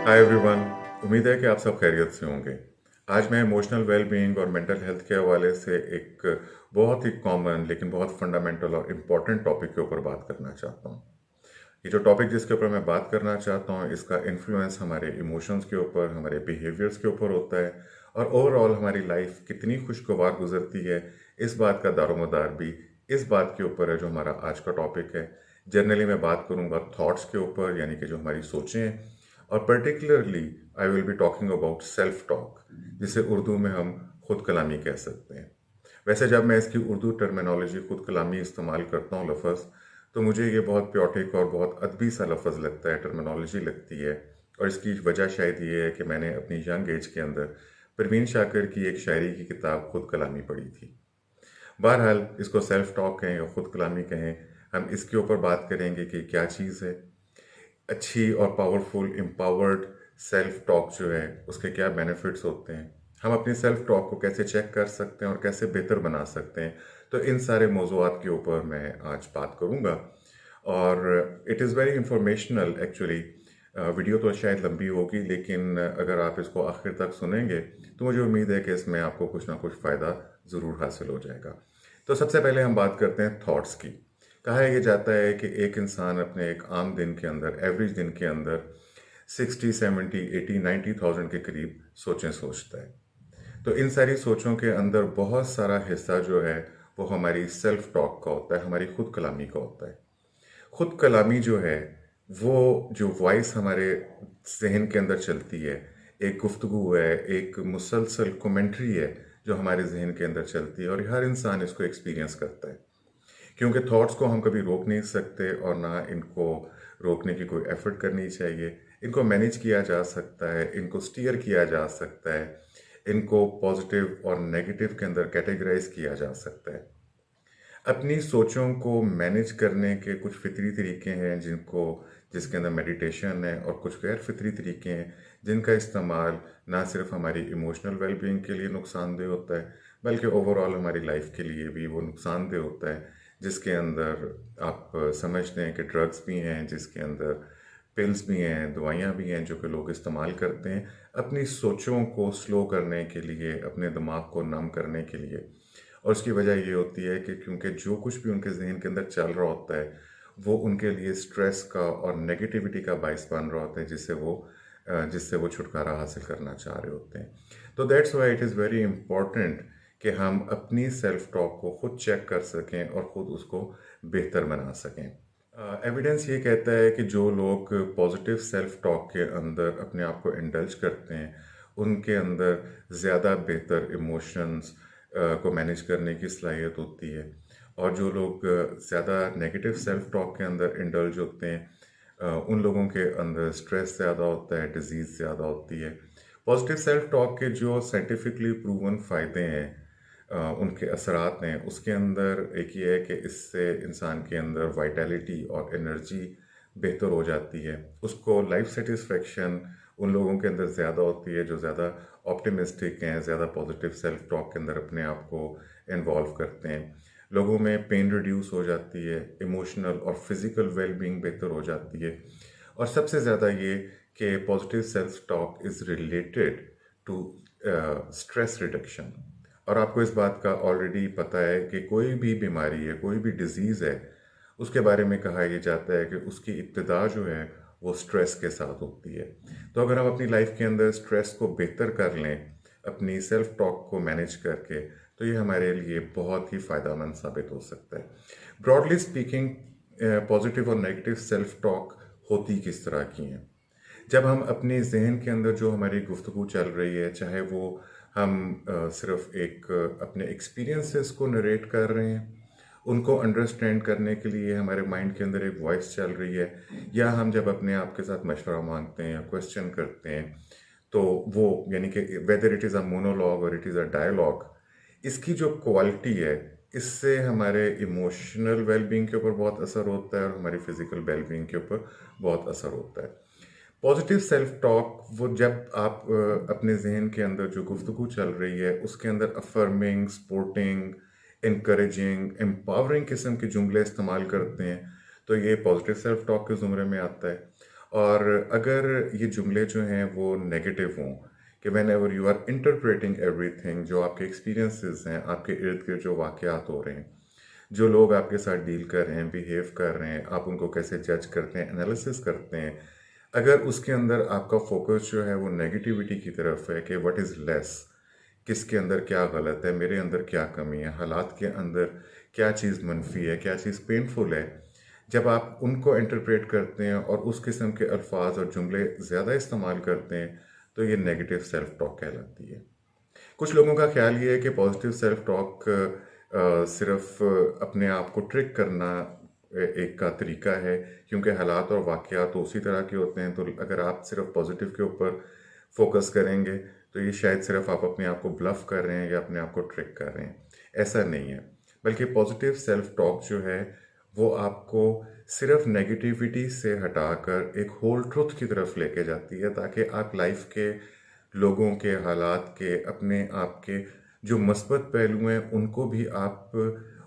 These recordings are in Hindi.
Hi everyone. उम्मीद है कि आप सब खैरियत से होंगे। आज मैं इमोशनल वेलबीइंग और मेंटल हेल्थ के हवाले से एक बहुत ही कॉमन लेकिन बहुत फंडामेंटल और इम्पॉर्टेंट टॉपिक के ऊपर बात करना चाहता हूँ। ये जो टॉपिक जिसके ऊपर मैं बात करना चाहता हूँ, इसका इन्फ्लुएंस हमारे इमोशंस के ऊपर, हमारे बिहेवियर्स के ऊपर होता है और ओवरऑल हमारी लाइफ कितनी खुशगवार गुजरती है, इस बात का दारोमदार भी इस बात के ऊपर है जो हमारा आज का टॉपिक है। जनरली मैं बात करूंगा थॉट्स के ऊपर, यानी कि जो हमारी सोचें हैं, और particularly I will be talking about self talk, जिसे उर्दू में हम खुद कलामी कह सकते हैं। वैसे जब मैं इसकी उर्दू टर्मिनोलॉजी खुद कलामी इस्तेमाल करता हूँ लफ्ज़, तो मुझे ये बहुत प्योटिक और बहुत अदबी सा लफ्ज़ लगता है, टर्मिनोलॉजी लगती है। और इसकी वजह शायद ये है कि मैंने अपनी यंग एज के अंदर परवीन शाकिर की एक शायरी की किताब खुद कलामी पढ़ी थी। बहरहाल, इसको सेल्फ टॉक कहें या खुद कलामी कहें, हम इसके ऊपर बात करेंगे कि क्या चीज़ है। अच्छी और पावरफुल एम्पावर्ड सेल्फ टॉक जो है, उसके क्या बेनिफिट्स होते हैं, हम अपनी सेल्फ टॉक को कैसे चेक कर सकते हैं और कैसे बेहतर बना सकते हैं। तो इन सारे मौज़ूआत के ऊपर मैं आज बात करूँगा। और it is very informational actually. Video तो शायद लंबी होगी, लेकिन अगर आप इसको आखिर तक सुनेंगे तो मुझे उम्मीद है कि इसमें आपको कुछ ना कुछ फ़ायदा ज़रूर हासिल हो जाएगा। तो सबसे पहले हम बात करते हैं थॉट्स की। कहा यह जाता है कि एक इंसान अपने एक आम दिन के अंदर, एवरेज दिन के अंदर 60, 70, 80, 90,000 के करीब सोचें सोचता है। तो इन सारी सोचों के अंदर बहुत सारा हिस्सा जो है वो हमारी सेल्फ टॉक का होता है, हमारी खुद कलामी का होता है। खुद कलामी जो है, वो जो वॉइस हमारे जहन के अंदर चलती है, एक गुफ्तगू है, एक मुसलसल कमेंट्री है जो हमारे जहन के अंदर चलती है, और हर इंसान इसको एक्सपीरियंस करता है। क्योंकि थॉट्स को हम कभी रोक नहीं सकते और ना इनको रोकने की कोई एफर्ट करनी चाहिए। इनको मैनेज किया जा सकता है, इनको स्टीयर किया जा सकता है, इनको पॉजिटिव और नेगेटिव के अंदर कैटेगराइज किया जा सकता है। अपनी सोचों को मैनेज करने के कुछ फितरी तरीके हैं जिसके अंदर मेडिटेशन है, और कुछ गैर फितरी तरीके हैं जिनका इस्तेमाल ना सिर्फ हमारी इमोशनल वेलबींग के लिए नुकसानदेह होता है, बल्कि ओवरऑल हमारी लाइफ के लिए भी वो नुकसानदेह होता है। जिसके अंदर आप समझते हैं कि ड्रग्स भी हैं, जिसके अंदर पिल्स भी हैं, दवाइयाँ भी हैं जो कि लोग इस्तेमाल करते हैं अपनी सोचों को स्लो करने के लिए, अपने दिमाग को नम करने के लिए। और उसकी वजह ये होती है कि क्योंकि जो कुछ भी उनके जहन के अंदर चल रहा होता है, वो उनके लिए स्ट्रेस का और नेगेटिविटी का बायस बन रहा होता है, जिससे वो छुटकारा हासिल करना चाह रहे होते हैं। तो that's why it is very important कि हम अपनी सेल्फ टॉक को खुद चेक कर सकें और ख़ुद उसको बेहतर बना सकें। एविडेंस ये कहता है कि जो लोग पॉजिटिव सेल्फ टॉक के अंदर अपने आप को इंडल्ज करते हैं, उनके अंदर ज़्यादा बेहतर इमोशंस को मैनेज करने की सलाहियत होती है। और जो लोग ज़्यादा नेगेटिव सेल्फ टॉक के अंदर इंडल्ज होते हैं, उन लोगों के अंदर स्ट्रेस ज़्यादा होता है, डिजीज़ ज़्यादा होती है। पॉजिटिव सेल्फ टॉक के जो साइंटिफिकली प्रूवन फ़ायदे हैं, उनके असरात हैं, उसके अंदर एक ये है कि इससे इंसान के अंदर वाइटैलिटी और एनर्जी बेहतर हो जाती है। उसको लाइफ सेटिस्फेक्शन उन लोगों के अंदर ज़्यादा होती है जो ज़्यादा ऑप्टिमिस्टिक हैं, ज़्यादा पॉजिटिव सेल्फ टॉक के अंदर अपने आप को इन्वॉल्व करते हैं। लोगों में पेन रिड्यूस हो जाती है, इमोशनल और फिज़िकल वेलबींग बेहतर हो जाती है। और सबसे ज़्यादा ये कि positive self talk is related to stress reduction. और आपको इस बात का ऑलरेडी पता है कि कोई भी बीमारी है, कोई भी डिजीज़ है, उसके बारे में कहा यह जाता है कि उसकी इब्तिदा जो है वो स्ट्रेस के साथ होती है। तो अगर हम अपनी लाइफ के अंदर स्ट्रेस को बेहतर कर लें अपनी सेल्फ टॉक को मैनेज करके, तो ये हमारे लिए बहुत ही फ़ायदेमंद साबित हो सकता है। ब्रॉडली स्पीकिंग, पॉजिटिव और नेगेटिव सेल्फ टॉक होती किस तरह की हैं? जब हम अपने जहन के अंदर जो हमारी गुफ्तगू चल रही है, चाहे वो हम सिर्फ एक अपने एक्सपीरियंसेस को नरेट कर रहे हैं, उनको अंडरस्टैंड करने के लिए हमारे माइंड के अंदर एक वॉइस चल रही है, या हम जब अपने आप के साथ मशवरा मांगते हैं या क्वेश्चन करते हैं, तो वो यानी कि whether it is a monologue और इट इज़ अ डायलॉग, इसकी जो क्वालिटी है, इससे हमारे इमोशनल वेलबींग के ऊपर बहुत असर होता है और हमारी फिजिकल वेलबींग के ऊपर बहुत असर होता है। पॉजिटिव सेल्फ टॉक, वो जब आप अपने जहन के अंदर जो गुफ्तगू चल रही है उसके अंदर अफर्मिंग, सपोर्टिंग, इनकरेजिंग, एम्पावरिंग किस्म के जुमले इस्तेमाल करते हैं, तो ये पॉजिटिव सेल्फ टॉक के ज़ुमरे में आता है। और अगर ये जुमले जो हैं वो नेगेटिव हों कि whenever you are interpreting everything, जो आपके एक्सपीरियंसेस हैं, आपके इर्द गिर्द जो वाक़यात हो रहे हैं, जो लोग आपके साथ डील कर रहे हैं, बिहेव कर रहे हैं, आप उनको कैसे जज करते हैं, एनालिसिस करते हैं, अगर उसके अंदर आपका फोकस जो है वो नेगेटिविटी की तरफ है कि व्हाट इज़ लेस, किसके अंदर क्या गलत है, मेरे अंदर क्या कमी है, हालात के अंदर क्या चीज़ मनफी है, क्या चीज़ पेनफुल है, जब आप उनको इंटरप्रेट करते हैं और उस किस्म के अल्फाज और जुमले ज़्यादा इस्तेमाल करते हैं, तो ये नेगेटिव सेल्फ टॉक कहलाती है। कुछ लोगों का ख्याल ये है कि पॉजिटिव सेल्फ टॉक सिर्फ अपने आप को ट्रिक करना एक का तरीका है, क्योंकि हालात और वाक़यात तो उसी तरह के होते हैं। तो अगर आप सिर्फ पॉजिटिव के ऊपर फोकस करेंगे तो ये शायद सिर्फ आप अपने आप को ब्लफ कर रहे हैं या अपने आप को ट्रिक कर रहे हैं। ऐसा नहीं है, बल्कि पॉजिटिव सेल्फ टॉक जो है वो आपको सिर्फ नेगेटिविटी से हटाकर एक होल ट्रुथ की तरफ लेके जाती है, ताकि आप लाइफ के लोगों के, हालात के, अपने आप के जो मस्बत पहलू हैं उनको भी आप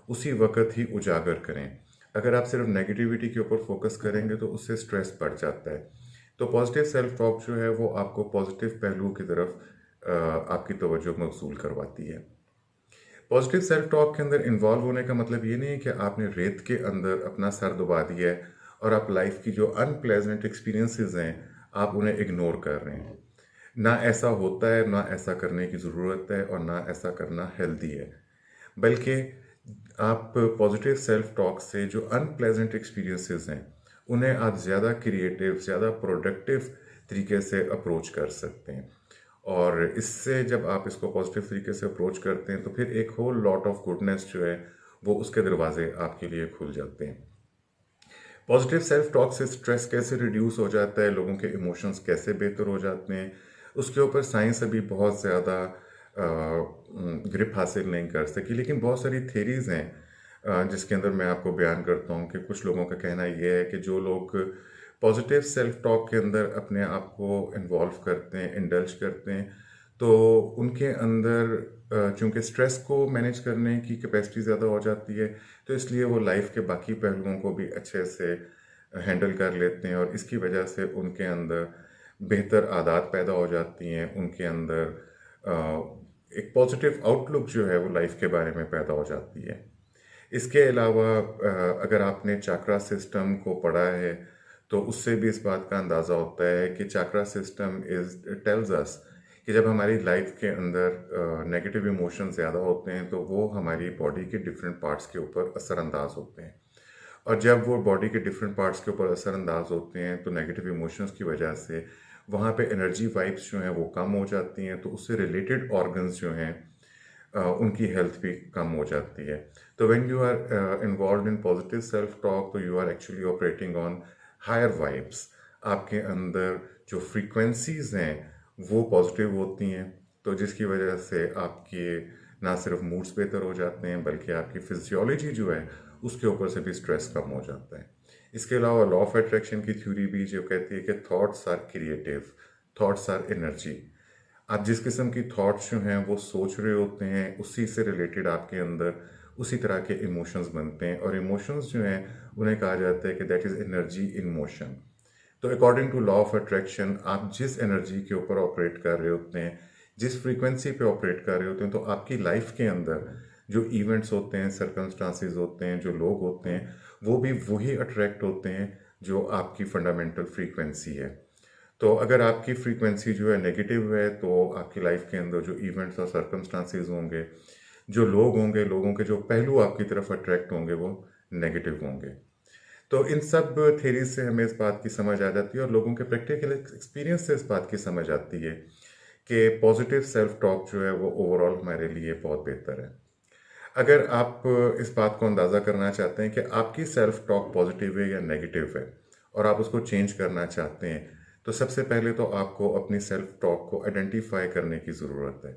उसी वक़्त ही उजागर करें। अगर आप सिर्फ नेगेटिविटी के ऊपर फोकस करेंगे तो उससे स्ट्रेस बढ़ जाता है। तो पॉजिटिव सेल्फ टॉक जो है वो आपको पॉजिटिव पहलुओं की तरफ आपकी तवज्जो मबज़ूल करवाती है। पॉजिटिव सेल्फ टॉक के अंदर इन्वॉल्व होने का मतलब ये नहीं है कि आपने रेत के अंदर अपना सर दबा दिया है और आप लाइफ की जो अनप्लेजेंट एक्सपीरियंसेस हैं आप उन्हें इग्नोर कर रहे हैं। ना ऐसा होता है, ना ऐसा करने की ज़रूरत है और ना ऐसा करना हेल्दी है। बल्कि आप पॉजिटिव सेल्फ टॉक से जो अनप्लेजेंट एक्सपीरियंसेस हैं उन्हें आप ज़्यादा क्रिएटिव, ज़्यादा प्रोडक्टिव तरीके से अप्रोच कर सकते हैं। और इससे जब आप इसको पॉजिटिव तरीके से अप्रोच करते हैं तो फिर एक होल लॉट ऑफ गुडनेस जो है वो उसके दरवाजे आपके लिए खुल जाते हैं। पॉजिटिव सेल्फ टॉक से स्ट्रेस कैसे रिड्यूस हो जाता है, लोगों के इमोशंस कैसे बेहतर हो जाते हैं, उसके ऊपर साइंस अभी बहुत ज़्यादा ग्रिप हासिल नहीं कर सकी, लेकिन बहुत सारी थेरीज़ हैं जिसके अंदर मैं आपको बयान करता हूँ कि कुछ लोगों का कहना यह है कि जो लोग पॉजिटिव सेल्फ टॉक के अंदर अपने आप को इन्वॉल्व करते हैं, इंडल्ज करते हैं, तो उनके अंदर चूँकि स्ट्रेस को मैनेज करने की कैपेसिटी ज़्यादा हो जाती है, तो इसलिए वो लाइफ के बाकी पहलुओं को भी अच्छे से हैंडल कर लेते हैं और इसकी वजह से उनके अंदर बेहतर आदत पैदा हो जाती हैं, उनके अंदर एक पॉजिटिव आउटलुक जो है वो लाइफ के बारे में पैदा हो जाती है। इसके अलावा अगर आपने चाक्रा सिस्टम को पढ़ा है तो उससे भी इस बात का अंदाज़ा होता है कि chakra system is tells us कि जब हमारी लाइफ के अंदर नेगेटिव इमोशन ज़्यादा होते हैं तो वो हमारी बॉडी के डिफरेंट पार्ट्स के ऊपर असरअंदाज होते हैं। और जब वो बॉडी के डिफरेंट पार्ट्स के ऊपर असरअंदाज होते हैं तो नेगेटिव इमोशंस की वजह से वहाँ पे एनर्जी वाइब्स जो हैं वो कम हो जाती हैं, तो उससे रिलेटेड ऑर्गन्स जो हैं उनकी हेल्थ भी कम हो जाती है। तो when you are involve in positive self talk तो you are actually operating on higher vibes. आपके अंदर जो फ्रीक्वेंसीज हैं वो पॉजिटिव होती हैं, तो जिसकी वजह से आपके ना सिर्फ मूड्स बेहतर हो जाते हैं बल्कि आपकी फिजियोलॉजी जो है उसके ऊपर से भी स्ट्रेस कम हो जाता है। इसके अलावा लॉ ऑफ अट्रैक्शन की थ्योरी भी जो कहती है कि thoughts are creative, thoughts are energy. आप जिस किस्म की थॉट्स जो हैं वो सोच रहे होते हैं उसी से रिलेटेड आपके अंदर उसी तरह के इमोशंस बनते हैं, और इमोशंस जो हैं उन्हें कहा जाता है कि that is energy in motion. तो according to law of attraction आप जिस एनर्जी के ऊपर ऑपरेट कर रहे होते हैं, जिस फ्रीक्वेंसी पे ऑपरेट कर रहे होते हैं, तो आपकी लाइफ के अंदर जो इवेंट्स होते हैं, सर्कमस्टांसिस होते हैं, जो लोग होते हैं, वो भी वही अट्रैक्ट होते हैं जो आपकी फंडामेंटल फ्रीक्वेंसी है। तो अगर आपकी फ्रीक्वेंसी जो है नेगेटिव है तो आपकी लाइफ के अंदर जो इवेंट्स और सर्कमस्टांसिस होंगे, जो लोग होंगे, लोगों के जो पहलू आपकी तरफ अट्रैक्ट होंगे वो नेगेटिव होंगे। तो इन सब थेरीज से हमें इस बात की समझ आ जाती है और लोगों के प्रैक्टिकल एक्सपीरियंस से इस बात की समझ आती है कि पॉजिटिव सेल्फ टॉक जो है वो ओवरऑल हमारे लिए बहुत बेहतर है। अगर आप इस बात को अंदाज़ा करना चाहते हैं कि आपकी सेल्फ टॉक पॉजिटिव है या नेगेटिव है और आप उसको चेंज करना चाहते हैं, तो सबसे पहले तो आपको अपनी सेल्फ टॉक को आइडेंटिफाई करने की ज़रूरत है।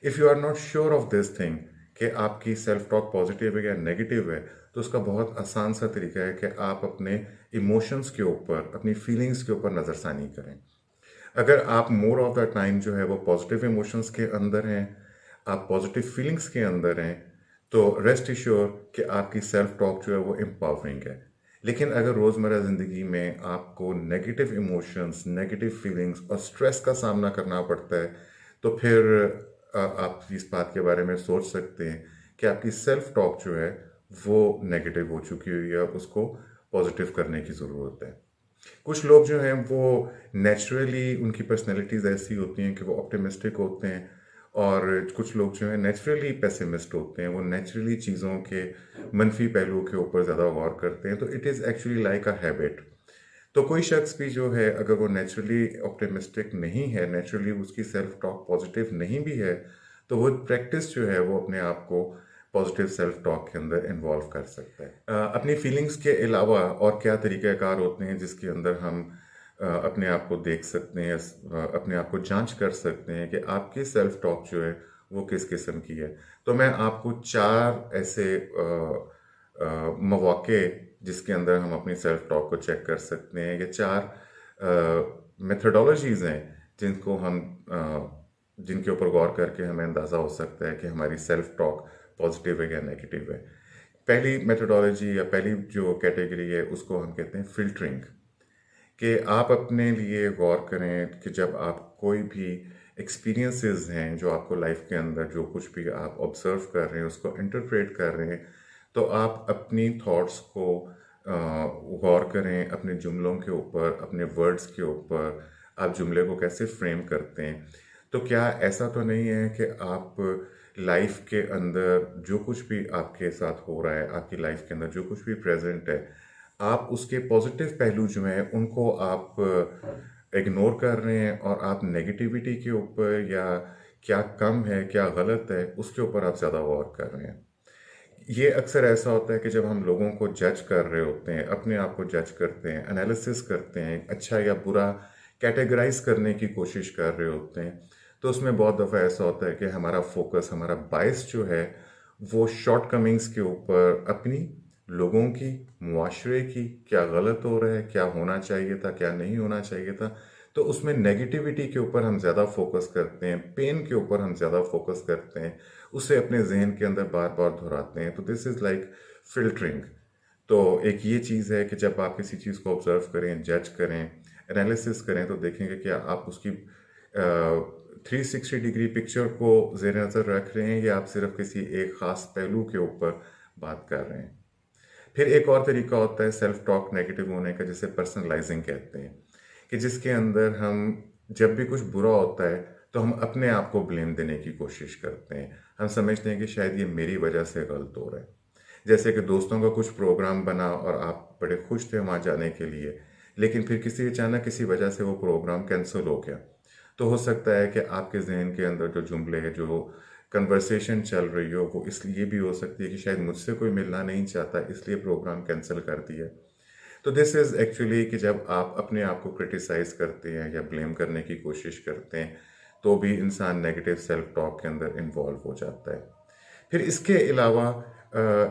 If you are not sure of this thing कि आपकी सेल्फ टॉक पॉजिटिव है या नेगेटिव है, तो उसका बहुत आसान सा तरीका है कि आप अपने इमोशंस के ऊपर, अपनी फीलिंग्स के ऊपर नज़रसानी करें। अगर आप मोर ऑफ द टाइम जो है वो पॉजिटिव इमोशंस के अंदर हैं, आप पॉजिटिव फीलिंग्स के अंदर हैं, तो रेस्ट एश्योर कि आपकी सेल्फ टॉक जो है वो एम्पावरिंग है। लेकिन अगर रोज़मर्रा ज़िंदगी में आपको नेगेटिव इमोशंस, नेगेटिव फीलिंग्स और स्ट्रेस का सामना करना पड़ता है, तो फिर आप इस बात के बारे में सोच सकते हैं कि आपकी सेल्फ टॉक जो है, वो नेगेटिव हो चुकी हुई है, उसको पॉज़िटिव करने की ज़रूरत है। कुछ लोग जो हैं वो नेचुरली उनकी पर्सनैलिटीज़ ऐसी होती हैं कि वो ऑप्टिमिस्टिक होते हैं और कुछ लोग जो हैं नेचुरली पेसिमिस्ट होते हैं, वो नेचुरली चीज़ों के मनफी पहलुओं के ऊपर ज़्यादा गौर करते हैं, तो it is actually like a habit. तो कोई शख्स भी जो है अगर वो नेचुरली ऑप्टिमिस्टिक नहीं है, नेचुरली उसकी सेल्फ टॉक पॉजिटिव नहीं भी है, तो वो प्रैक्टिस जो है वो अपने आप को पॉजिटिव सेल्फ टॉक के अंदर इन्वॉल्व कर सकता है। अपनी फीलिंग्स के अलावा और क्या तरीक़ाकार होते हैं जिसके अंदर हम अपने आप को देख सकते हैं, अपने आप को जांच कर सकते हैं कि आपकी सेल्फ टॉक जो है वो किस किस्म की है। तो मैं आपको 4 ऐसे मौक़े जिसके अंदर हम अपनी सेल्फ टॉक को चेक कर सकते हैं, ये 4 मेथोडोलॉजीज़ हैं जिनको हम जिनके ऊपर गौर करके हमें अंदाज़ा हो सकता है कि हमारी सेल्फ टॉक पॉजिटिव है या नेगेटिव है। पहली मेथोडोलॉजी या पहली जो कैटेगरी है उसको हम कहते हैं फ़िल्टरिंग, कि आप अपने लिए गौर करें कि जब आप कोई भी एक्सपीरियंसेस हैं जो आपको लाइफ के अंदर जो कुछ भी आप ऑब्जर्व कर रहे हैं उसको इंटरप्रेट कर रहे हैं, तो आप अपनी थॉट्स को गौर करें अपने जुमलों के ऊपर, अपने वर्ड्स के ऊपर, आप जुमले को कैसे फ्रेम करते हैं। तो क्या ऐसा तो नहीं है कि आप लाइफ के अंदर जो कुछ भी आपके साथ हो रहा है, आपकी लाइफ के अंदर जो कुछ भी प्रेजेंट है, आप उसके पॉजिटिव पहलू जो हैं उनको आप इग्नोर कर रहे हैं और आप नेगेटिविटी के ऊपर या क्या कम है, क्या गलत है, उसके ऊपर आप ज़्यादा गौर कर रहे हैं। ये अक्सर ऐसा होता है कि जब हम लोगों को जज कर रहे होते हैं, अपने आप को जज करते हैं, एनालिसिस करते हैं, अच्छा या बुरा कैटेगराइज करने की कोशिश कर रहे होते हैं, तो उसमें बहुत दफ़ा ऐसा होता है कि हमारा फोकस, हमारा बायस जो है, वो शॉर्टकमिंग्स के ऊपर अपनी, लोगों की, मुआशरे की, क्या गलत हो रहा है, क्या होना चाहिए था, क्या नहीं होना चाहिए था, तो उसमें नेगेटिविटी के ऊपर हम ज़्यादा फोकस करते हैं, पेन के ऊपर हम ज़्यादा फोकस करते हैं, उसे अपने जहन के अंदर बार बार दोहराते हैं। तो दिस इज़ लाइक फिल्टरिंग। तो एक ये चीज़ है कि जब आप किसी चीज़ को ऑब्जर्व करें, जज करें, एनालिसिस करें, तो देखेंगे कि आप उसकी 360 डिग्री पिक्चर को ज़ेर नज़र रख रहे हैं या आप सिर्फ किसी एक ख़ास पहलू के ऊपर बात कर रहे हैं। फिर एक और तरीका होता है सेल्फ टॉक नेगेटिव होने का, जिसे पर्सनलाइजिंग कहते हैं, कि जिसके अंदर हम जब भी कुछ बुरा होता है तो हम अपने आप को ब्लेम देने की कोशिश करते हैं। हम समझते हैं कि शायद ये मेरी वजह से गलत हो रहा है। जैसे कि दोस्तों का कुछ प्रोग्राम बना और आप बड़े खुश थे वहाँ जाने के लिए, लेकिन फिर किसी अचानक किसी वजह से वो प्रोग्राम कैंसिल हो गया। तो हो सकता है कि आपके ज़हन के अंदर जो जुमले हैं, जो कन्वर्सेशन चल रही हो, वो इसलिए भी हो सकती है कि शायद मुझसे कोई मिलना नहीं चाहता, इसलिए प्रोग्राम कैंसिल कर दिया। तो दिस इज़ एक्चुअली कि जब आप अपने आप को क्रिटिसाइज़ करते हैं या ब्लेम करने की कोशिश करते हैं, तो भी इंसान नेगेटिव सेल्फ टॉक के अंदर इन्वॉल्व हो जाता है। फिर इसके अलावा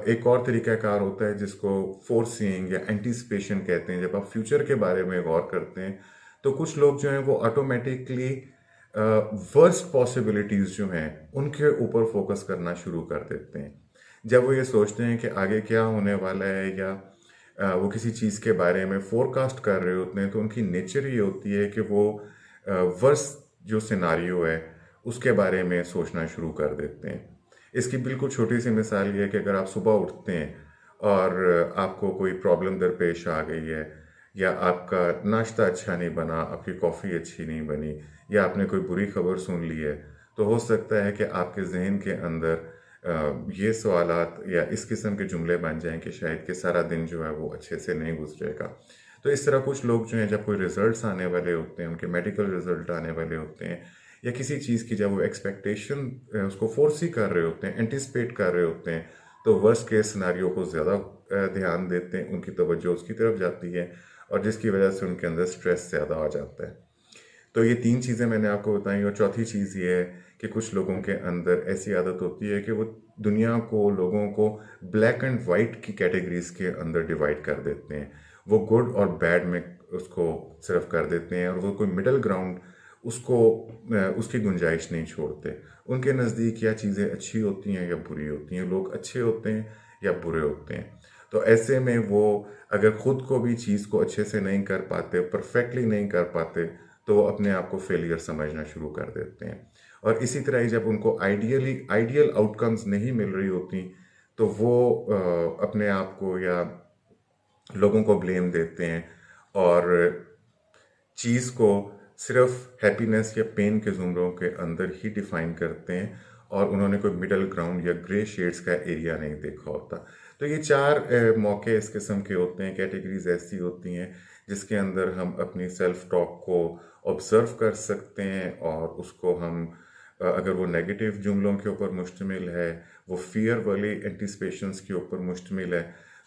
एक और तरीक़ाकार होता है जिसको फोरसीइंग या एंटीसिपेशन कहते हैं। जब आप फ्यूचर के बारे में गौर करते हैं, तो कुछ लोग जो हैं वो ऑटोमेटिकली वर्स्ट पॉसिबिलिटीज़ जो हैं उनके ऊपर फोकस करना शुरू कर देते हैं। जब वो ये सोचते हैं कि आगे क्या होने वाला है या वो किसी चीज़ के बारे में फोरकास्ट कर रहे होते हैं, तो उनकी नेचर ये होती है कि वो वर्स्ट जो सिनारियो है उसके बारे में सोचना शुरू कर देते हैं। इसकी बिल्कुल छोटी सी मिसाल ये है कि अगर आप सुबह उठते हैं और आपको कोई प्रॉब्लम दरपेश आ गई है, या आपका नाश्ता अच्छा नहीं बना, आपकी कॉफ़ी अच्छी नहीं बनी, या आपने कोई बुरी खबर सुन ली है, तो हो सकता है कि आपके जहन के अंदर ये सवालात या इस किस्म के जुमले बन जाएं कि शायद कि सारा दिन जो है वो अच्छे से नहीं गुजरेगा। तो इस तरह कुछ लोग जो हैं जब कोई रिजल्ट्स आने वाले होते हैं, उनके मेडिकल रिजल्ट आने वाले होते हैं, या किसी चीज़ की जब वो एक्सपेक्टेशन उसको फोर्स ही कर रहे होते हैं, एंटिसिपेट कर रहे होते हैं, तो वर्स्ट केस सिनारियो को ज़्यादा ध्यान देते हैं, उनकी तवज्जो उसकी तरफ जाती है और जिसकी वजह से उनके अंदर स्ट्रेस ज़्यादा आ जाता है। तो ये 3 चीज़ें मैंने आपको बताई, और चौथी चीज़ ये है कि कुछ लोगों के अंदर ऐसी आदत होती है कि वो दुनिया को, लोगों को ब्लैक एंड वाइट की कैटेगरीज़ के अंदर डिवाइड कर देते हैं। वो गुड और बैड में उसको सिर्फ कर देते हैं और वो कोई मिडल ग्राउंड उसको उसकी गुंजाइश नहीं छोड़ते। उनके नज़दीक या चीज़ें अच्छी होती हैं या बुरी होती हैं, लोग अच्छे होते हैं या बुरे होते हैं। तो ऐसे में वो अगर खुद को भी चीज़ को अच्छे से नहीं कर पाते, परफेक्टली नहीं कर पाते, तो वो अपने आप को फेलियर समझना शुरू कर देते हैं। और इसी तरह ही जब उनको आइडियल आउटकम्स नहीं मिल रही होती, तो वो अपने आप को या लोगों को ब्लेम देते हैं और चीज़ को सिर्फ हैप्पीनेस या पेन के ज़ुमरों के अंदर ही डिफाइन करते हैं और उन्होंने कोई मिडल ग्राउंड या ग्रे शेड्स का एरिया नहीं देखा होता। तो ये चार मौके इस किस्म के होते हैं, कैटेगरीज ऐसी होती हैं जिसके अंदर हम अपनी सेल्फ टॉक को ऑब्जर्व कर सकते हैं और उसको हम अगर वो नेगेटिव जुमलों के ऊपर मुश्तमिल है, वो फियर वाली एंटिसिपेशंस के ऊपर मुश्तमिल है,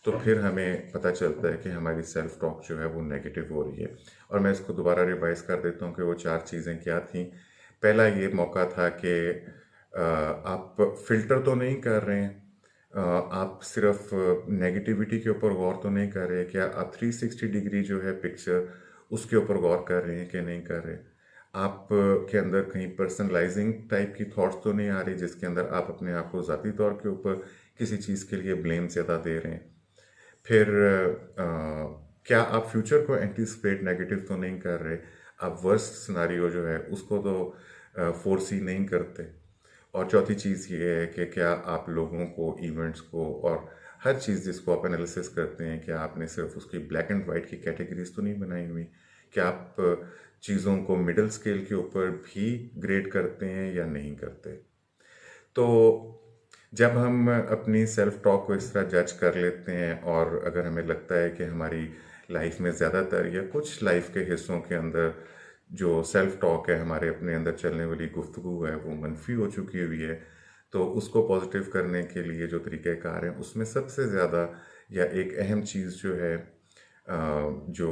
तो फिर हमें पता चलता है कि हमारी सेल्फ टॉक जो है वो नेगेटिव हो रही है। और मैं इसको दोबारा रिवाइज कर देता हूँ कि वो चार चीज़ें क्या थीं। पहला ये मौका था कि आप फ़िल्टर तो नहीं कर रहे हैं, आप सिर्फ नेगेटिविटी के ऊपर गौर तो नहीं कर रहे, क्या आप 360 डिग्री जो है पिक्चर उसके ऊपर गौर कर रहे हैं कि नहीं कर रहे। आप के अंदर कहीं पर्सनलाइजिंग टाइप की थॉट्स तो नहीं आ रही जिसके अंदर आप अपने आप को ज़ाती तौर के ऊपर किसी चीज़ के लिए ब्लेम ज़्यादा दे रहे हैं। फिर क्या आप फ्यूचर को एंटिसिपेट नेगेटिव तो नहीं कर रहे, आप वर्स्ट सिनारियो जो है उसको तो फोर्सी नहीं करते। और चौथी चीज़ ये है कि क्या आप लोगों को, इवेंट्स को और हर चीज़ जिसको आप एनालिसिस करते हैं, क्या आपने सिर्फ उसकी ब्लैक एंड वाइट की कैटेगरीज तो नहीं बनाई हुई, क्या आप चीज़ों को मिडिल स्केल के ऊपर भी ग्रेड करते हैं या नहीं करते। तो जब हम अपनी सेल्फ टॉक को इस तरह जज कर लेते हैं और अगर हमें लगता है कि हमारी लाइफ में ज़्यादातर या कुछ लाइफ के हिस्सों के अंदर जो सेल्फ टॉक है, हमारे अपने अंदर चलने वाली गुफ्तगू है, वो मनफी हो चुकी हुई है, तो उसको पॉजिटिव करने के लिए जो तरीक़ेकार हैं उसमें सबसे ज़्यादा या एक अहम चीज़ जो है जो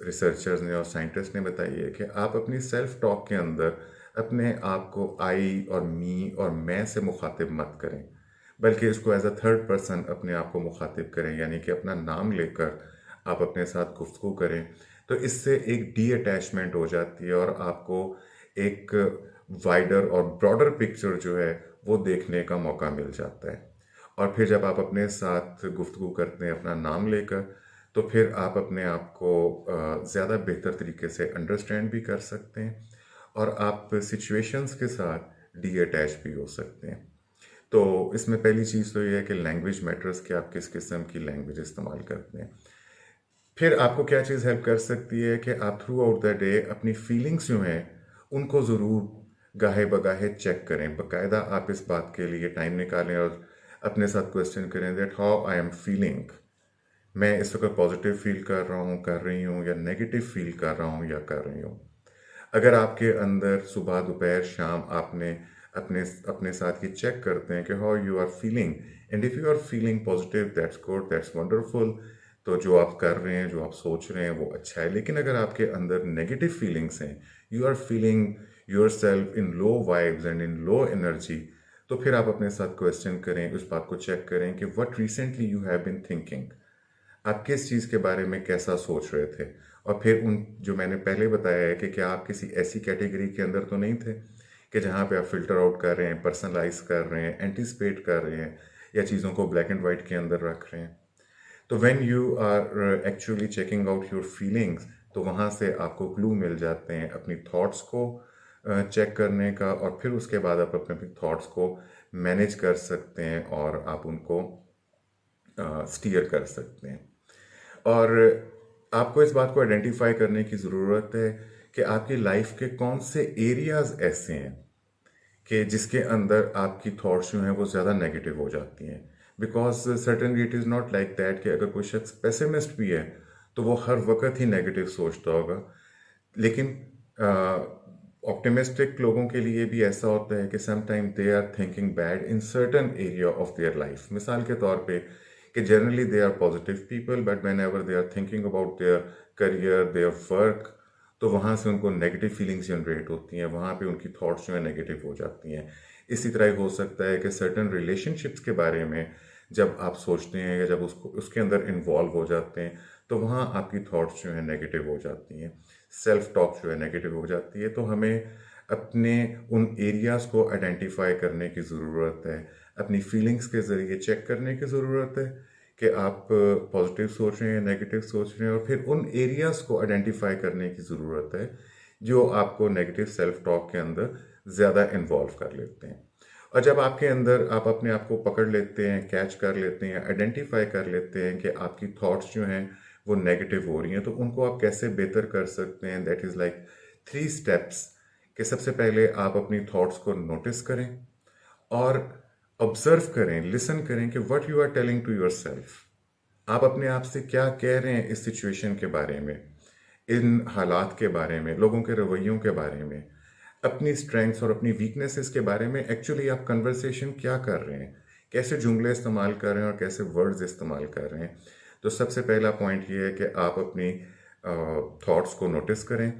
रिसर्चर्स ने और साइंटिस्ट ने बताई है कि आप अपनी सेल्फ टॉक के अंदर अपने आप को आई और मी और मैं से मुखातिब मत करें, बल्कि इसको एज अ थर्ड पर्सन अपने आप को मुखातिब करें, यानी कि अपना नाम लेकर आप अपने साथ गुफ्तगू करें। तो इससे एक डी अटैचमेंट हो जाती है और आपको एक वाइडर और ब्रॉडर पिक्चर जो है वो देखने का मौका मिल जाता है। और फिर जब आप अपने साथ गुफ्तगू करते हैं अपना नाम लेकर, तो फिर आप अपने आप को ज़्यादा बेहतर तरीके से अंडरस्टैंड भी कर सकते हैं और आप सिचुएशंस के साथ डी अटैच भी हो सकते हैं। तो इसमें पहली चीज़ तो ये है कि लैंग्वेज मैटर्स, कि आप किस किस्म की लैंग्वेज इस्तेमाल करते हैं। फिर आपको क्या चीज़ हेल्प कर सकती है कि आप थ्रू आउट द डे अपनी फीलिंग्स जो हैं उनको ज़रूर गाहे बगाहे चेक करें। बाकायदा आप इस बात के लिए टाइम निकालें और अपने साथ क्वेश्चन करें that how I am feeling. मैं इस वक्त पॉजिटिव फील कर रहा हूँ, कर रही हूँ, या नेगेटिव फील कर रहा हूँ या कर रही हूँ। अगर आपके अंदर सुबह, दोपहर, शाम आपने अपने अपने साथ ये चेक करते हैं कि how you are feeling, and if you are feeling positive, that's good, that's wonderful. तो जो आप कर रहे हैं, जो आप सोच रहे हैं वो अच्छा है। लेकिन अगर आपके अंदर नेगेटिव फीलिंग्स हैं, you are feeling yourself in low vibes and in low energy, तो फिर आप अपने साथ क्वेश्चन करें, उस बात को चेक करें कि what recently you have been thinking. आप किस चीज़ के बारे में कैसा सोच रहे थे। और फिर उन जो मैंने पहले बताया है कि क्या आप किसी ऐसी कैटेगरी के अंदर तो नहीं थे कि जहाँ पे आप फ़िल्टर आउट कर रहे हैं, पर्सनलाइज कर रहे हैं, एंटिसिपेट कर रहे हैं या चीज़ों को ब्लैक एंड वाइट के अंदर रख रहे हैं। तो when you are actually checking out your feelings, तो वहाँ से आपको क्लू मिल जाते हैं अपनी थॉट्स को चेक करने का, और फिर उसके बाद आप अपने थॉट्स को मैनेज कर सकते हैं और आप उनको स्टीयर कर सकते हैं। और आपको इस बात को आइडेंटिफाई करने की ज़रूरत है कि आपकी लाइफ के कौन से एरियाज ऐसे हैं कि जिसके अंदर आपकी थॉट्स जो हैं वो ज़्यादा नेगेटिव हो जाती हैं। Because certainly it is not like that कि अगर कोई शख्स पेसिमिस्ट भी है तो वो हर वक्त ही नेगेटिव सोचता होगा। लेकिन ऑप्टिमिस्टिक लोगों के लिए भी ऐसा होता है कि sometime they are thinking bad in certain area of their life. मिसाल के तौर पे कि generally they are positive people, but whenever they are thinking about their career, their work, तो वहाँ से उनको नेगेटिव फीलिंग्स जनरेट होती हैं, वहाँ पे उनकी थॉट्स जो है नेगेटिव हो जाती हैं। इसी तरह हो सकता है कि सर्टन रिलेशनशिप्स के बारे में जब आप सोचते हैं या जब उसको उसके अंदर इन्वॉल्व हो जाते हैं, तो वहाँ आपकी थॉट्स जो है नेगेटिव हो जाती हैं, सेल्फ टॉक जो है नेगेटिव हो जाती है। तो हमें अपने उन एरियाज़ को आइडेंटिफाई करने की ज़रूरत है, अपनी फीलिंग्स के ज़रिए चेक करने की ज़रूरत है कि आप पॉजिटिव सोच रहे हैं, नेगेटिव सोच रहे हैं, और फिर उन एरियाज़ को आइडेंटिफाई करने की ज़रूरत है जो आपको नेगेटिव सेल्फ टॉक के अंदर ज़्यादा इन्वॉल्व कर लेते हैं। और जब आपके अंदर आप अपने आप को पकड़ लेते हैं, कैच कर लेते हैं, आइडेंटिफाई कर लेते हैं कि आपकी थॉट्स जो हैं वो नेगेटिव हो रही हैं, तो उनको आप कैसे बेहतर कर सकते हैं, दैट इज़ लाइक 3 स्टेप्स। कि सबसे पहले आप अपनी थॉट्स को नोटिस करें और ऑब्जर्व करें, लिसन करें कि what you are telling to yourself. आप अपने आप से क्या कह रहे हैं इस सिचुएशन के बारे में, इन हालात के बारे में, लोगों के रवैयों के बारे में, अपनी स्ट्रेंथ्स और अपनी वीकनेसेस के बारे में। एक्चुअली आप कन्वर्सेशन क्या कर रहे हैं, कैसे जुमले इस्तेमाल कर रहे हैं और कैसे वर्ड्स इस्तेमाल कर रहे हैं। तो सबसे पहला पॉइंट ये है कि आप अपनी थॉट्स को नोटिस करें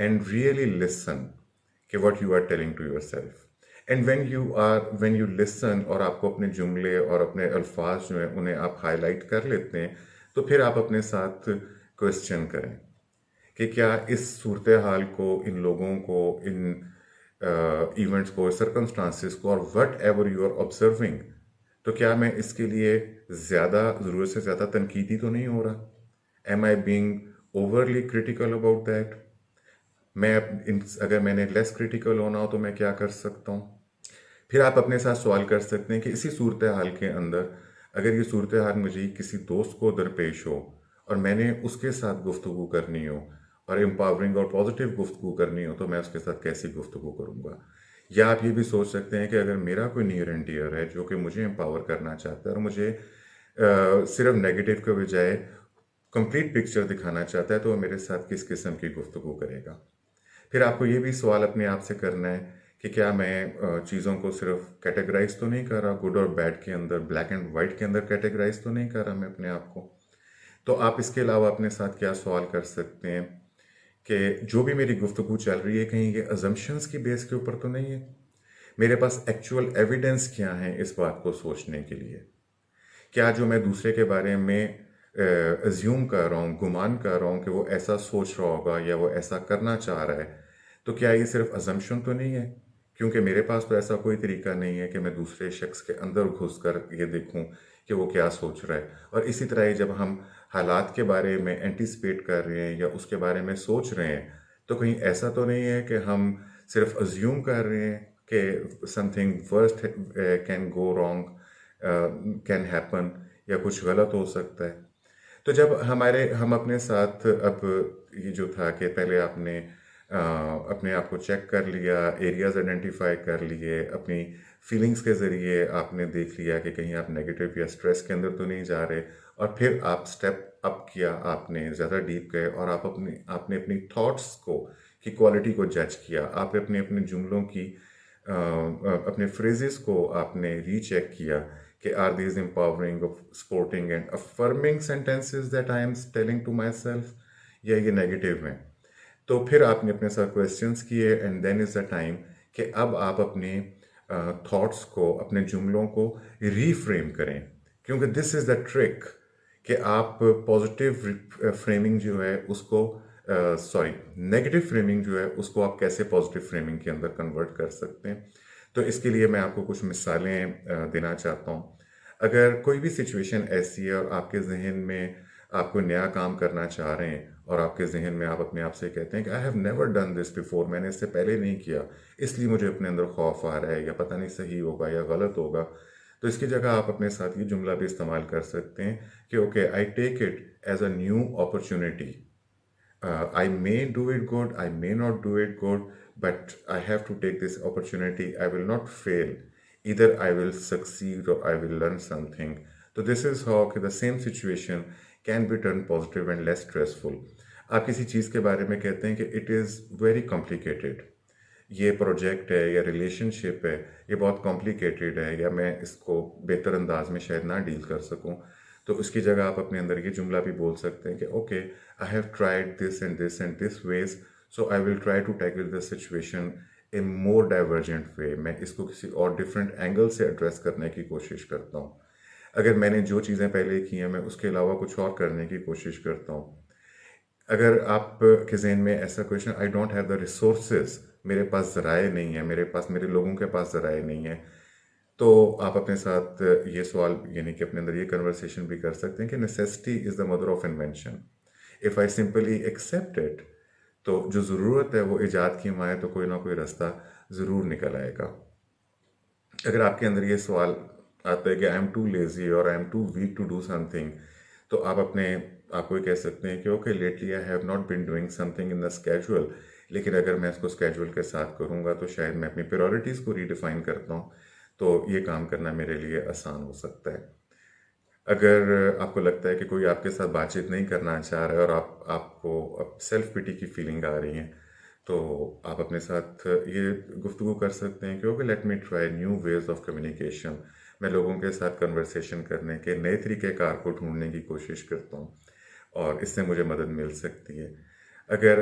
एंड रियली लिसन कि what you are telling to yourself. And when you listen और आपको अपने जुमले और अपने अल्फाज जो हैं उन्हें आप हाईलाइट कर लेते हैं, तो फिर आप अपने साथ क्वेश्चन करें कि क्या इस सूरत हाल को, इन लोगों को, इन इवेंट्स को, सर्कमस्टांसिस को, और whatever you are observing, तो क्या मैं इसके लिए ज़्यादा, ज़रूरत से ज़्यादा तनकीदी तो नहीं हो रहा? Am I being overly critical about that? अगर मैंने लेस क्रिटिकल होना हो तो मैं क्या कर सकता हूँ? फिर आप अपने साथ सवाल कर सकते हैं कि इसी सूरत हाल के अंदर अगर ये सूरत हाल मुझे किसी दोस्त को दरपेश हो और मैंने उसके साथ गुफ्तगू करनी हो और एम्पावरिंग और पॉजिटिव गुफ्तगू करनी हो, तो मैं उसके साथ कैसी गुफ्तगू करूँगा? या आप ये भी सोच सकते हैं कि अगर मेरा कोई नियर एंड डियर है जो कि मुझे एम्पावर करना चाहता है और मुझे सिर्फ नेगेटिव के बजाय कंप्लीट पिक्चर दिखाना चाहता है, तो वो मेरे साथ किस किस्म की गुफ्तगू करेगा? फिर आपको ये भी सवाल अपने आप से करना है कि क्या मैं चीज़ों को सिर्फ कैटेगराइज तो नहीं कर रहा, गुड और बैड के अंदर, ब्लैक एंड वाइट के अंदर कैटेगराइज तो नहीं कर रहा मैं अपने आप को? तो आप इसके अलावा अपने साथ क्या सवाल कर सकते हैं कि जो भी मेरी गुफ्तगू चल रही है कहीं ये अजम्पशंस की बेस के ऊपर तो नहीं है? मेरे पास एक्चुअल एविडेंस क्या है इस बात को सोचने के लिए? क्या जो मैं दूसरे के बारे में अज्यूम कर रहा हूँ, गुमान कर रहा हूँ कि वो ऐसा सोच रहा होगा या वो ऐसा करना चाह रहा है, तो क्या ये सिर्फ अजम्पशन तो नहीं है? क्योंकि मेरे पास तो ऐसा कोई तरीका नहीं है कि मैं दूसरे शख्स के अंदर घुस कर ये देखूँ कि वो क्या सोच रहा है। और इसी तरह ही जब हम हालात के बारे में एंटिसिपेट कर रहे हैं या उसके बारे में सोच रहे हैं, तो कहीं ऐसा तो नहीं है कि हम सिर्फ अज्यूम कर रहे हैं कि something worst can go wrong, can happen, या कुछ गलत हो सकता है। तो जब हम अपने साथ अब ये जो था कि पहले आपने अपने आप को चेक कर लिया, एरियाज आइडेंटिफाई कर लिए, अपनी फीलिंग्स के ज़रिए आपने देख लिया कि कहीं आप नेगेटिव या स्ट्रेस के अंदर तो नहीं जा रहे, और फिर आप स्टेप अप किया, आपने ज़्यादा डीप गए और आपने अपनी थॉट्स को की क्वालिटी को जज किया। आपने अपने अपने जुमलों की अपने फ्रेजेस को आपने रीचेक किया कि are these empowering, supporting and affirming sentences that I am telling to myself, या ये नेगेटिव हैं? तो फिर आपने अपने साथ क्वेश्चंस किए and then is the time कि अब आप अपने थॉट्स को, अपने जुमलों को रीफ्रेम करें। क्योंकि दिस इज़ द ट्रिक कि आप पॉजिटिव फ्रेमिंग जो है उसको, सॉरी, नेगेटिव फ्रेमिंग जो है उसको आप कैसे पॉजिटिव फ्रेमिंग के अंदर कन्वर्ट कर सकते हैं। तो इसके लिए मैं आपको कुछ मिसालें देना चाहता हूँ। अगर कोई भी सिचुएशन ऐसी है और आपके जहन में आप कोई नया काम करना चाह रहे हैं और आपके जहन में आप अपने आप से कहते हैं कि I have never done this before, मैंने इससे पहले नहीं किया, इसलिए मुझे अपने अंदर खौफ आ रहा है, या पता नहीं सही होगा या गलत होगा, तो इसकी जगह आप अपने साथ ये जुमला भी इस्तेमाल कर सकते हैं कि okay, I take it as a new opportunity. I may do it good, I may not do it good, but I have to take this opportunity. I will not fail. Either I will succeed or I will learn something. So this is how okay, the same situation can be turned positive and less stressful. आप किसी चीज़ के बारे में कहते हैं कि इट इज़ वेरी कॉम्प्लिकेटेड, ये प्रोजेक्ट है या रिलेशनशिप है, ये बहुत कॉम्प्लिकेटेड है, या मैं इसको बेहतर अंदाज में शायद ना डील कर सकूं, तो उसकी जगह आप अपने अंदर ये जुमला भी बोल सकते हैं कि okay, I have tried this and this ways, so I will try to tackle the situation in more divergent way. मैं इसको किसी और डिफरेंट एंगल से एड्रेस करने की कोशिश करता हूँ। अगर मैंने जो चीज़ें पहले की हैं मैं उसके अलावा कुछ और करने की कोशिश करता हूँ। अगर आप के ज़हन में ऐसा question, I don't have the resources, मेरे पास ज़राए नहीं है, मेरे लोगों के पास ज़राए नहीं है, तो आप अपने साथ ये सवाल यानी कि अपने अंदर ये कन्वर्सेशन भी कर सकते हैं कि necessity is the mother of invention. If I simply accept it, तो जो ज़रूरत है वो ईजाद की माँ है, तो कोई ना कोई रास्ता ज़रूर निकल आएगा। अगर आपके अंदर ये सवाल आता है कि आई एम टू लेज़ी और I am too weak to do something, तो आप अपने आप को ये कह सकते हैं कि okay, lately I have not been doing something in the schedule, लेकिन अगर मैं इसको स्केड्यूल के साथ करूँगा तो शायद मैं अपनी प्रायोरिटीज़ को रीडिफाइन करता हूँ, तो ये काम करना मेरे लिए आसान हो सकता है। अगर आपको लगता है कि कोई आपके साथ बातचीत नहीं करना चाह रहा है और आपको अब सेल्फ पिटी की फीलिंग आ रही है, तो आप अपने साथ ये गुफ्तगू कर सकते हैं कि okay, let me try new ways of communication. मैं लोगों के साथ कन्वर्सेशन करने के नए तरीक़ेकार को ढूंढने की कोशिश करता हूँ और इससे मुझे मदद मिल सकती है। अगर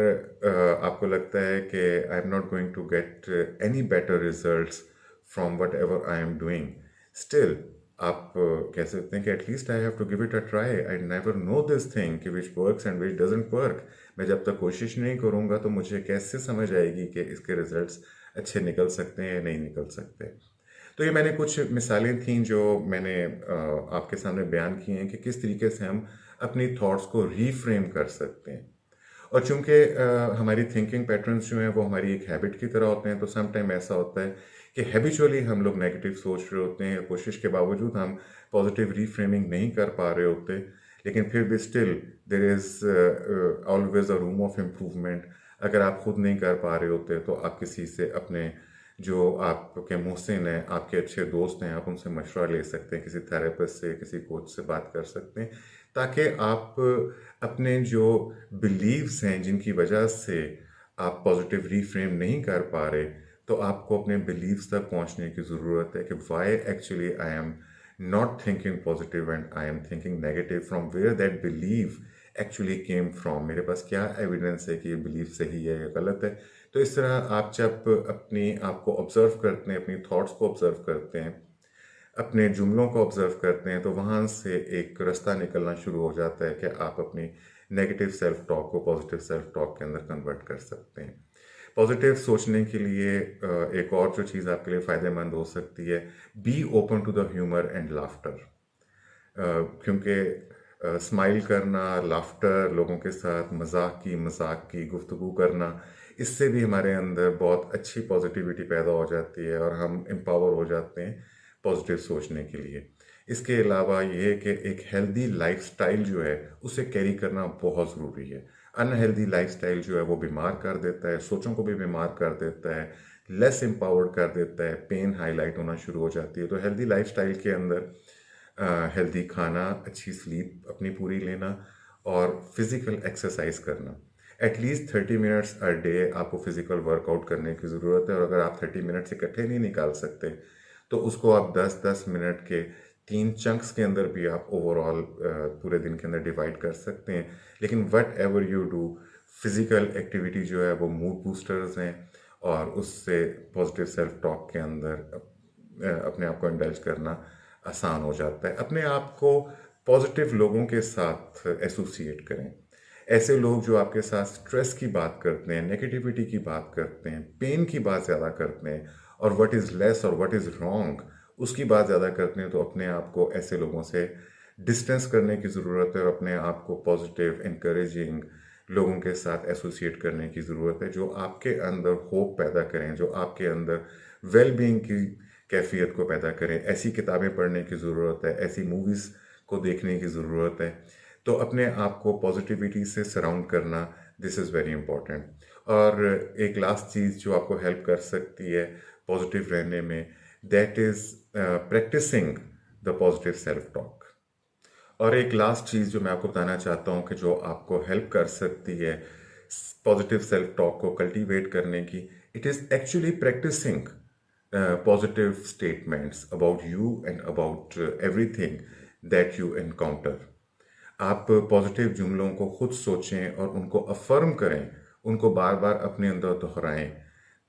आपको लगता है कि I am not going to get any better results from whatever I am doing, still आप कह सकते हैं कि at least I have to give it a try. I never know this thing कि which works and which doesn't work. मैं जब तक कोशिश नहीं करूँगा तो मुझे कैसे समझ आएगी कि इसके रिजल्ट्स अच्छे निकल सकते हैं या नहीं निकल सकते। तो ये मैंने कुछ मिसालें थीं जो मैंने आपके सामने बयान की हैं कि किस तरीके से हम अपनी थॉट्स को रीफ्रेम कर सकते हैं। और चूंकि हमारी थिंकिंग पैटर्न्स जो हैं वो हमारी एक हैबिट की तरह होते हैं, तो सम टाइम ऐसा होता है कि हैबिचुअली हम लोग नेगेटिव सोच रहे होते हैं या कोशिश के बावजूद हम पॉजिटिव रीफ्रेमिंग नहीं कर पा रहे होते, लेकिन फिर भी still there is always a room of improvement. अगर आप खुद नहीं कर पा रहे होते तो आप किसी से अपने जो आपके मोहसिन हैं, आपके अच्छे दोस्त हैं, आप उनसे मशवरा ले सकते हैं, किसी थेरेपिस्ट से, किसी कोच से बात कर सकते हैं, ताकि आप अपने जो बिलीव्स हैं जिनकी वजह से आप पॉजिटिव रीफ्रेम नहीं कर पा रहे, तो आपको अपने बिलीव्स तक पहुंचने की ज़रूरत है कि why actually I am not thinking positive and I am thinking negative, from where that believe actually came from. मेरे पास क्या एविडेंस है कि ये बिलीव सही है या गलत है। तो इस तरह आप जब अपनी आप को ऑब्जर्व करते हैं, अपनी थॉट्स को ऑब्जर्व करते हैं, अपने जुमलों को ऑब्जर्व करते हैं, तो वहाँ से एक रास्ता निकलना शुरू हो जाता है कि आप अपनी नेगेटिव सेल्फ टॉक को पॉजिटिव सेल्फ टॉक के अंदर कन्वर्ट कर सकते हैं। पॉजिटिव सोचने के लिए एक और जो चीज़ आपके लिए फ़ायदेमंद हो सकती है, be open to the humour and laughter. क्योंकि स्माइल करना, लाफ्टर, लोगों के साथ मजाक की गुफ्तगू करना, इससे भी हमारे अंदर बहुत अच्छी पॉजिटिविटी पैदा हो जाती है और हम एम्पावर हो जाते हैं पॉजिटिव सोचने के लिए। इसके अलावा ये है कि एक हेल्दी लाइफस्टाइल जो है उसे कैरी करना बहुत ज़रूरी है। अनहेल्दी लाइफस्टाइल जो है वो बीमार कर देता है, सोचों को भी बीमार कर देता है, लेस एम्पावर्ड कर देता है, पेन हाईलाइट होना शुरू हो जाती है। तो हेल्दी लाइफस्टाइल के अंदर हेल्दी खाना, अच्छी स्लीप अपनी पूरी लेना और फिज़िकल एक्सरसाइज करना। एटलीस्ट 30 मिनट्स अ डे आपको फिज़िकल वर्कआउट करने की ज़रूरत है, और अगर आप 30 मिनट्स इकट्ठे नहीं निकाल सकते तो उसको आप 10-10 मिनट के 3 चंक्स के अंदर भी आप ओवरऑल पूरे दिन के अंदर डिवाइड कर सकते हैं। लेकिन what ever you do, physical activity जो है वो मूड बूस्टर्स हैं और उससे पॉजिटिव सेल्फ टॉक के अंदर अपने आप को इंडल्ज करना आसान हो जाता है। अपने आप को पॉजिटिव लोगों के साथ एसोसिएट करें। ऐसे लोग जो आपके साथ स्ट्रेस की बात करते हैं, नेगेटिविटी की बात करते हैं, पेन की बात ज़्यादा करते हैं और व्हाट इज़ लेस और व्हाट इज़ रॉन्ग उसकी बात ज़्यादा करते हैं, तो अपने आप को ऐसे लोगों से डिस्टेंस करने की ज़रूरत है और अपने आप को पॉजिटिव, इनकरेजिंग लोगों के साथ एसोसिएट करने की ज़रूरत है, जो आपके अंदर होप पैदा करें, जो आपके अंदर वेल बीइंग की कैफियत को पैदा करें। ऐसी किताबें पढ़ने की ज़रूरत है, ऐसी मूवीज़ को देखने की ज़रूरत है। तो अपने आप को पॉजिटिविटी से सराउंड करना, दिस इज़ वेरी इंपॉर्टेंट। और एक लास्ट चीज़ जो आपको हेल्प कर सकती है पॉजिटिव रहने में, that is practising the positive self talk. और एक लास्ट चीज़ जो मैं आपको बताना चाहता हूँ कि जो आपको हेल्प कर सकती है पॉजिटिव सेल्फ टॉक को कल्टीवेट करने की, it is actually practising positive statements about you and about everything that you encounter. आप पॉजिटिव जुमलों को खुद सोचें और उनको अफर्म करें, उनको बार बार अपने अंदर दोहराएं,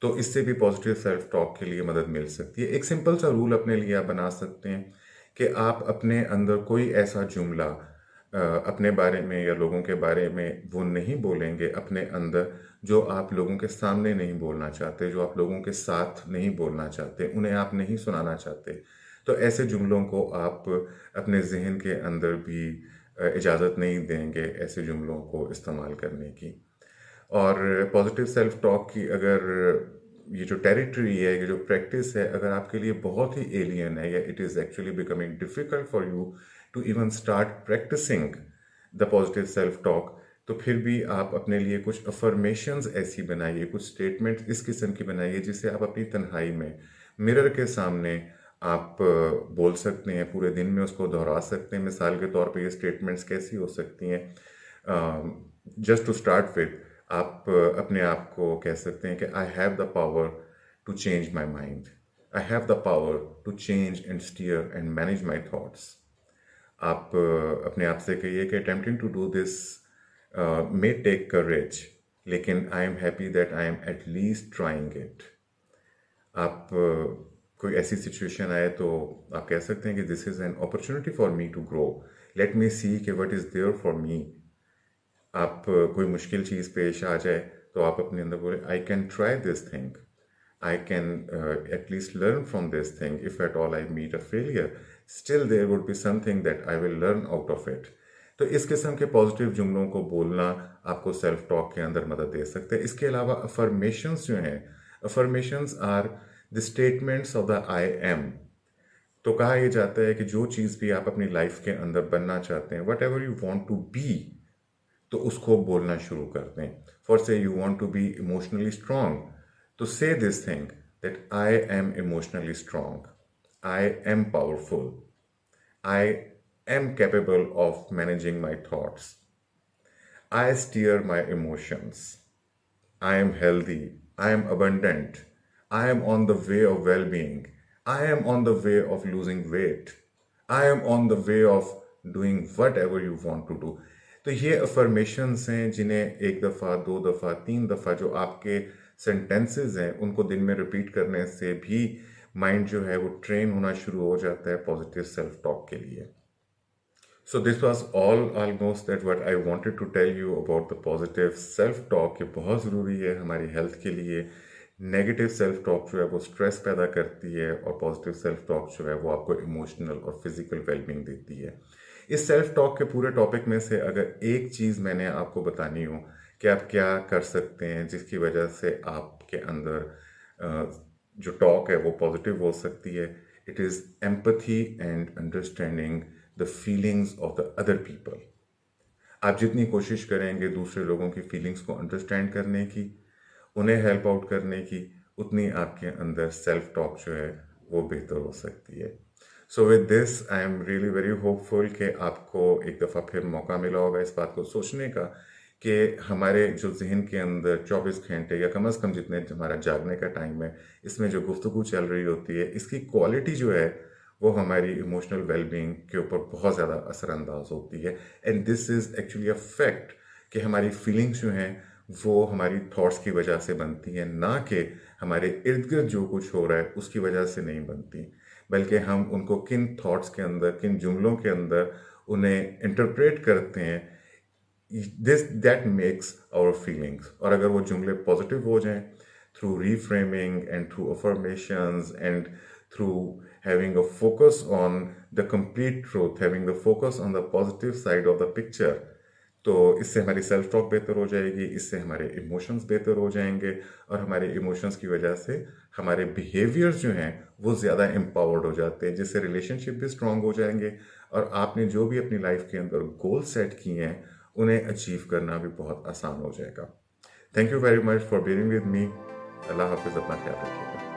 तो इससे भी पॉजिटिव सेल्फ टॉक के लिए मदद मिल सकती है। एक सिंपल सा रूल अपने लिए आप बना सकते हैं कि आप अपने अंदर कोई ऐसा जुमला अपने बारे में या लोगों के बारे में वो नहीं बोलेंगे अपने अंदर, जो आप लोगों के सामने नहीं बोलना चाहते, जो आप लोगों के साथ नहीं बोलना चाहते, उन्हें आप नहीं सुनाना चाहते। तो ऐसे जुमलों को आप अपने ज़हन के अंदर भी इजाज़त नहीं देंगे ऐसे जुमलों को इस्तेमाल करने की। और पॉजिटिव सेल्फ टॉक की अगर ये जो टेरिटरी है, ये जो प्रैक्टिस है, अगर आपके लिए बहुत ही एलियन है या it is actually becoming difficult for you to even start practising the positive self talk, तो फिर भी आप अपने लिए कुछ अफर्मेशंस ऐसी बनाइए, कुछ स्टेटमेंट्स इस किस्म की बनाइए जिसे आप अपनी तन्हाई में मिरर के सामने आप बोल सकते हैं, पूरे दिन में उसको दोहरा सकते हैं। मिसाल के तौर पे ये स्टेटमेंट्स कैसी हो सकती हैं? जस्ट टू स्टार्ट विथ, आप अपने आप को कह सकते हैं कि I have the power to change my mind, I have the power to change and steer and manage my thoughts. आप अपने आप से कहिए कि attempting to do this may take courage, लेकिन I am happy that I am at least trying it. आप कोई ऐसी सिचुएशन आए तो आप कह सकते हैं कि this is an opportunity for me to grow, let me see कि what is there for me. आप कोई मुश्किल चीज़ पेश आ जाए तो आप अपने अंदर बोले I can try this thing, I can at least learn from this thing, if at all I meet a failure still there would be something that I will learn out of it. तो इस किस्म के पॉजिटिव जुमलों को बोलना आपको सेल्फ टॉक के अंदर मदद दे सकते हैं। इसके अलावा अफर्मेशंस जो हैं, affirmations are the statements of the I am. तो कहा यह जाता है कि जो चीज़ भी आप अपनी लाइफ के अंदर बनना चाहते हैं, whatever you want to be, तो उसको बोलना शुरू कर दें। For say you want to be emotionally strong, तो say this thing that I am emotionally strong, I am powerful, I am capable of managing my thoughts, I steer my emotions, I am healthy, I am abundant, I am on the way of well being, I am on the way of losing weight, I am on the way of doing whatever you want to do। तो ये अफर्मेशंस हैं जिन्हें एक दफ़ा, दो दफ़ा, तीन दफ़ा जो आपके सेंटेंसेस हैं उनको दिन में रिपीट करने से भी माइंड जो है वो ट्रेन होना शुरू हो जाता है पॉजिटिव सेल्फ टॉक के लिए। So this was all almost that what I wanted to tell you about the positive self-talk। ये बहुत ज़रूरी है हमारी हेल्थ के लिए। नेगेटिव सेल्फ टॉक जो है वो स्ट्रेस पैदा करती है और पॉजिटिव सेल्फ टॉक जो है वो आपको इमोशनल और फिजिकल वेलबींग देती है। इस सेल्फ टॉक के पूरे टॉपिक में से अगर एक चीज़ मैंने आपको बतानी हो कि आप क्या कर सकते हैं जिसकी वजह से आपके अंदर जो टॉक है वो पॉजिटिव हो सकती है, it is empathy and understanding the feelings of the other people. आप जितनी कोशिश करेंगे दूसरे लोगों की फीलिंग्स को अंडरस्टैंड करने की, उन्हें हेल्प आउट करने की, उतनी आपके अंदर सेल्फ टॉक जो है वो बेहतर हो सकती है। So with this I am really very hopeful कि आपको एक दफ़ा फिर मौका मिला होगा इस बात को सोचने का कि हमारे जो जहन के अंदर 24 घंटे या कम से कम जितने हमारा जागने का टाइम है, इसमें जो गुफ्तगू चल रही होती है, इसकी क्वालिटी जो है वो हमारी इमोशनल वेलबींग के ऊपर बहुत ज़्यादा असरअंदाज होती है। And this is actually a fact कि हमारी फीलिंग्स जो हैं वो हमारी थॉट्स की वजह से बनती हैं, ना कि हमारे इर्द गिर्द जो कुछ हो रहा है उसकी वजह से नहीं बनती, बल्कि हम उनको किन थॉट्स के अंदर, किन जुमलों के अंदर उन्हें इंटरप्रेट करते हैं, this that makes our feelings. और अगर वो जुमले पॉजिटिव हो जाएं through reframing and through affirmations and through having a focus on the complete truth, having the focus on the positive side of the picture, तो इससे हमारी सेल्फ टॉक बेहतर हो जाएगी, इससे हमारे इमोशंस बेहतर हो जाएंगे और हमारे इमोशंस की वजह से हमारे बिहेवियर्स जो हैं वो ज़्यादा एम्पावर्ड हो जाते हैं, जिससे रिलेशनशिप भी स्ट्रांग हो जाएंगे और आपने जो भी अपनी लाइफ के अंदर गोल सेट किए हैं उन्हें अचीव करना भी बहुत आसान हो जाएगा। Thank you very much for being with me. Allah हाफिज़, अपना ख्याल रखिएगा।